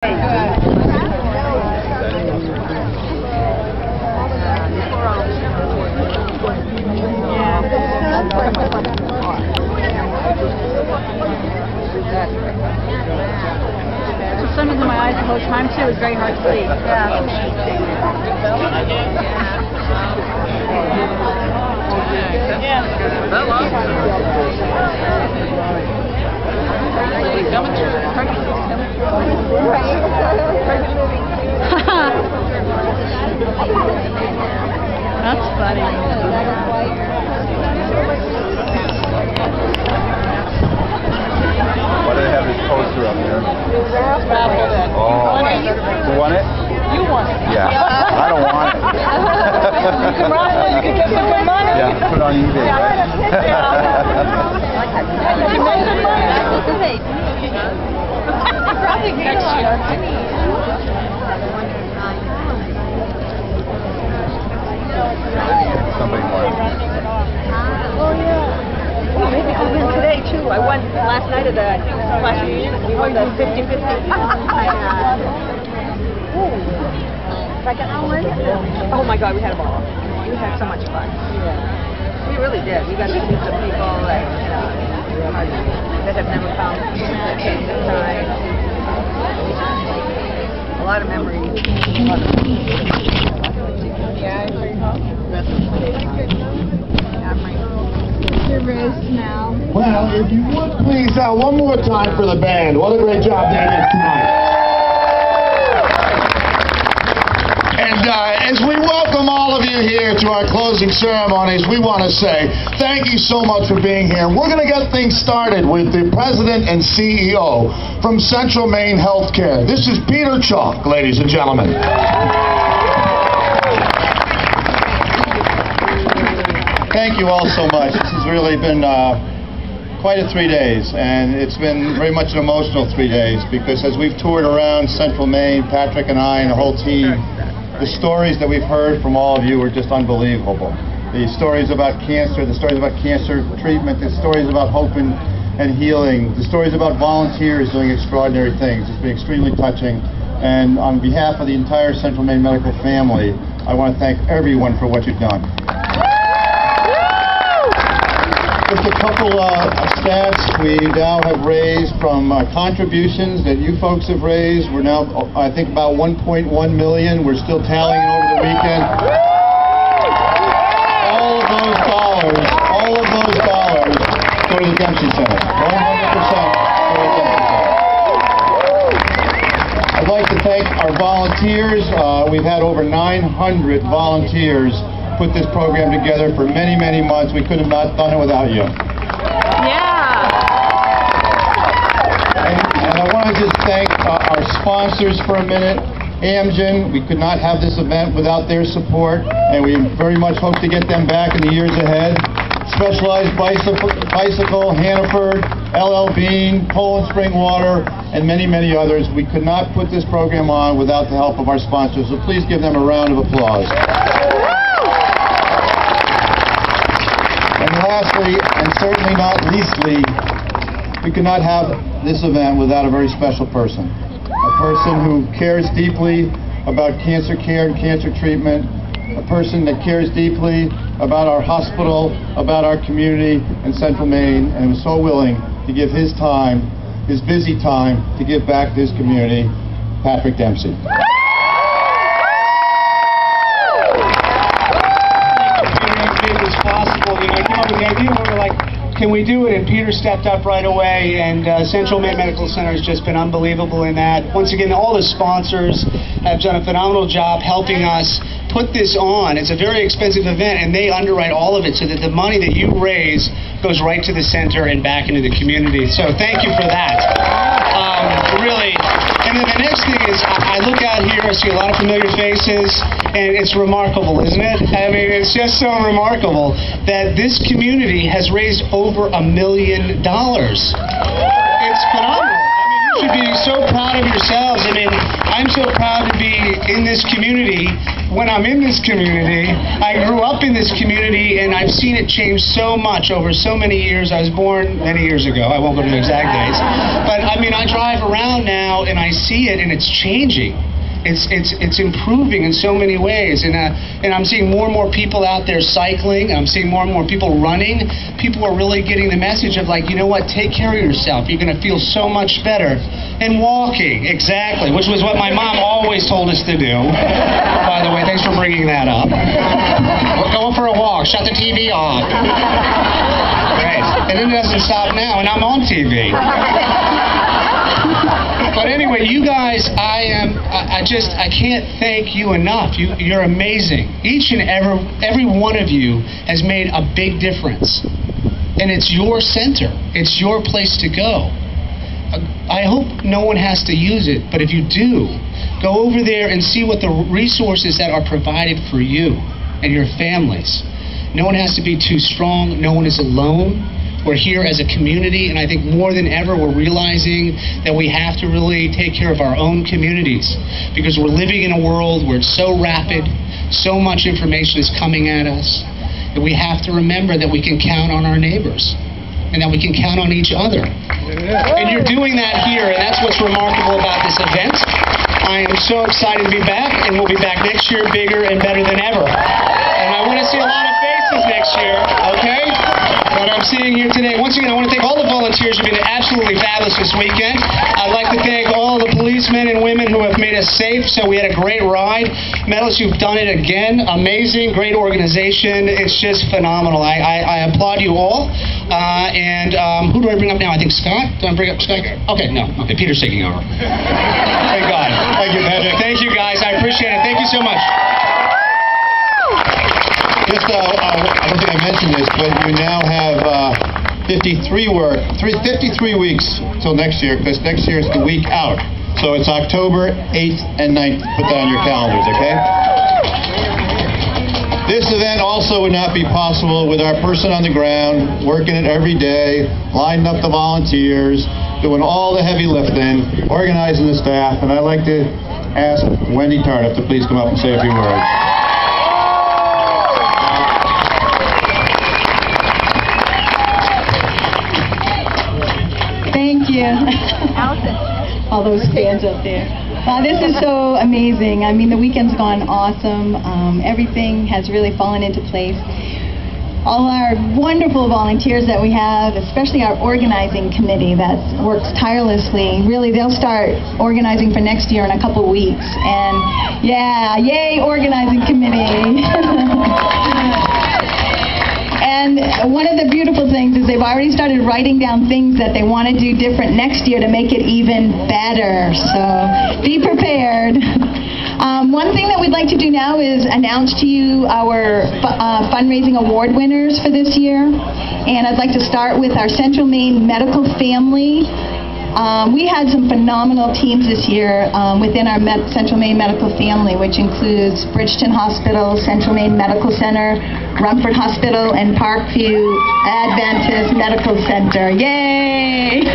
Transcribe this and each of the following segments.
For some reason, my eyes the whole time too. It's very hard to see. That's funny. Why do they have this poster up there? Oh. Who won it? You won it. Yeah. I don't want it. You can raffle it. You can get some good money. Yeah, put it on eBay, right? You can make good money. Probably next year. Somebody won it. Oh, yeah. Maybe I'll win today, too. I won last night at the class reunion. We won the 50-50. Second one? Oh, my God, we had a ball. We had so much fun. We really did. We got to meet some people that, that have never come that came this time. A lot of memories. Yeah, it's pretty hot. Now. Well, if you would please, one more time for the band. What a great job they did tonight. And as we welcome all of you here to our closing ceremonies, we want to say thank you so much for being here. We're going to get things started with the President and CEO from Central Maine Healthcare. This is Peter Chalk, ladies and gentlemen. Thank you all so much. This has really been quite a 3 days, and it's been very much an emotional 3 days because as we've toured around Central Maine, Patrick and I and the whole team, the stories that we've heard from all of you are just unbelievable. The stories about cancer, the stories about cancer treatment, the stories about hope and healing, the stories about volunteers doing extraordinary things. It's been extremely touching, and on behalf of the entire Central Maine medical family, I want to thank everyone for what you've done. Just a couple stats. We now have raised from contributions that you folks have raised. We're now, I think, about 1.1 million. We're still tallying over the weekend. All of those dollars go to the Dempsey Center. 100% go to the Dempsey Center. I'd like to thank our volunteers. We've had over 900 volunteers put this program together for many, many months. We could have not done it without you. Yeah. And I want to just thank our sponsors for a minute. Amgen, we could not have this event without their support, and we very much hope to get them back in the years ahead. Specialized Bicycle, Hannaford, LL Bean, Poland Spring Water, and many, many others. We could not put this program on without the help of our sponsors, so please give them a round of applause. And lastly, and certainly not leastly, we could not have this event without a very special person. A person who cares deeply about cancer care and cancer treatment, a person that cares deeply about our hospital, about our community in Central Maine, and was so willing to give his time, his busy time, to give back to his community, Patrick Dempsey. Possible, the idea we were like, can we do it? And Peter stepped up right away, and Central Maine Medical Center has just been unbelievable in that. Once again, all the sponsors have done a phenomenal job helping us put this on. It's a very expensive event, and they underwrite all of it so that the money that you raise goes right to the center and back into the community. So thank you for that. Really. And then the next thing is, I look out here, I see a lot of familiar faces, and it's remarkable, isn't it? I mean, it's just so remarkable that this community has raised over $1 million. It's phenomenal. I mean, you should be so proud of yourselves. I mean, I'm so proud to be in this community when I'm in this community, I grew up in this community, and I've seen it change so much over so many years. I was born many years ago. I won't go to the exact dates. But, I mean, I drive around now, and I see it, and it's changing. It's improving in so many ways, and I'm seeing more and more people out there cycling. I'm seeing more and more people running. People are really getting the message of, like, you know what, take care of yourself. You're going to feel so much better. And walking, exactly, which was what my mom always told us to do. By the way, thanks for bringing that up. We're going for a walk. Shut the TV off. Great. And it doesn't stop now, and I'm on TV. But anyway, you guys, I can't thank you enough. You're amazing. Each and every one of you has made a big difference. And it's your center. It's your place to go. I hope no one has to use it, but if you do, go over there and see what the resources that are provided for you and your families. No one has to be too strong. No one is alone. We're here as a community, and I think more than ever we're realizing that we have to really take care of our own communities, because we're living in a world where it's so rapid, so much information is coming at us, that we have to remember that we can count on our neighbors and that we can count on each other. And you're doing that here, and that's what's remarkable about this event. I am so excited to be back, and we'll be back next year bigger and better than ever. And I want to see a lot of faces next year, okay? That I'm seeing here today. Once again, I want to thank all the volunteers who have been absolutely fabulous this weekend. I'd like to thank all the policemen and women who have made us safe, so we had a great ride. Medalists who've done it again, amazing, great organization. It's just phenomenal. I applaud you all. Who do I bring up now? I think Scott? Do I bring up Scott? Okay, no. Okay, Peter's taking over. Thank God. Thank you, Patrick. Thank you, guys. I appreciate it. Thank you so much. Just, I don't think I mentioned this, but we now have 53 weeks till next year, because next year is the week out. So it's October 8th and 9th. Put that on your calendars, okay? This event also would not be possible with our person on the ground, working it every day, lining up the volunteers, doing all the heavy lifting, organizing the staff, and I'd like to ask Wendy Tardif to please come up and say a few words. Thank you. All those fans up there. This is so amazing. I mean, the weekend's gone awesome. Everything has really fallen into place. All our wonderful volunteers that we have, especially our organizing committee that works tirelessly. Really, they'll start organizing for next year in a couple weeks. And yeah, yay, organizing committee. And one of the beautiful things is they've already started writing down things that they want to do different next year to make it even better. So be prepared. One thing that we'd like to do now is announce to you our fundraising award winners for this year. And I'd like to start with our Central Maine Medical Family. We had some phenomenal teams this year within our Central Maine Medical Family, which includes Bridgeton Hospital, Central Maine Medical Center, Rumford Hospital, and Parkview Adventist Medical Center. Yay!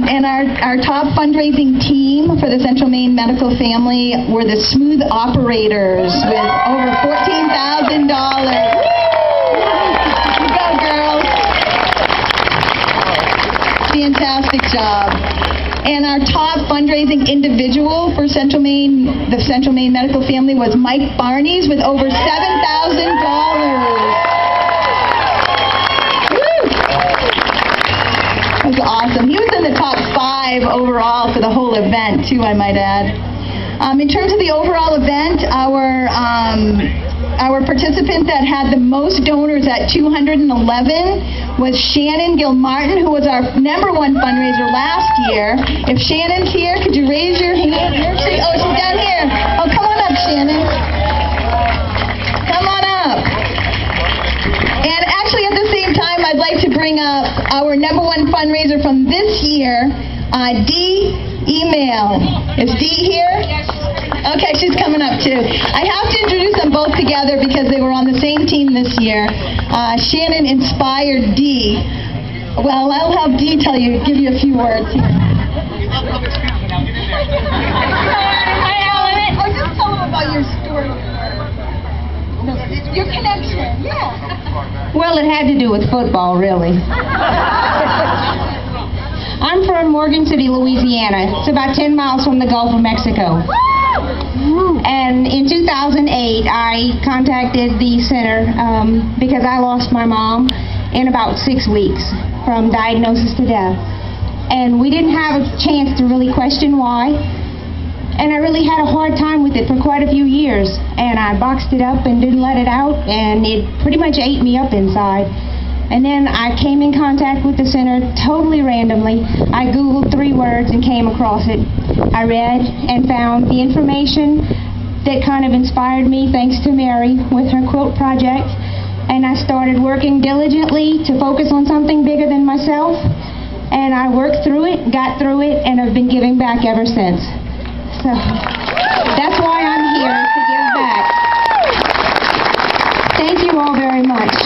And our top fundraising team for the Central Maine Medical Family were the Smooth Operators with over $14,000. Go, girls! Fantastic job. And our top fundraising individual for the Central Maine Medical Family was Mike Barneys with over $7,000. That was awesome. He was in the top 5 overall for the whole event, too, I might add. In terms of the overall event, our participant that had the most donors at 211 was Shannon Gilmartin, who was our #1 fundraiser last year. If Shannon's here, could you raise your hand? She's down here. Oh, come on up, Shannon. Come on up. And actually, at the same time, I'd like to bring up our #1 fundraiser from this year, Dee Email. Is Dee here? Okay, she's coming up too. I have to introduce them both together because they were on the same team this year. Shannon inspired Dee. Well, I'll have Dee give you a few words. Hi, Alan. Just tell them do with football, really. I'm from Morgan City, Louisiana. It's about 10 miles from the Gulf of Mexico. And in 2008, I contacted the center because I lost my mom in about 6 weeks from diagnosis to death. And we didn't have a chance to really question why. And I really had a hard time with it for quite a few years. And I boxed it up and didn't let it out, and it pretty much ate me up inside. And then I came in contact with the center totally randomly. I Googled 3 words and came across it. I read and found the information that kind of inspired me, thanks to Mary with her quilt project. And I started working diligently to focus on something bigger than myself. And I worked through it, got through it, and have been giving back ever since. So that's why I'm here, to give back. Thank you all very much.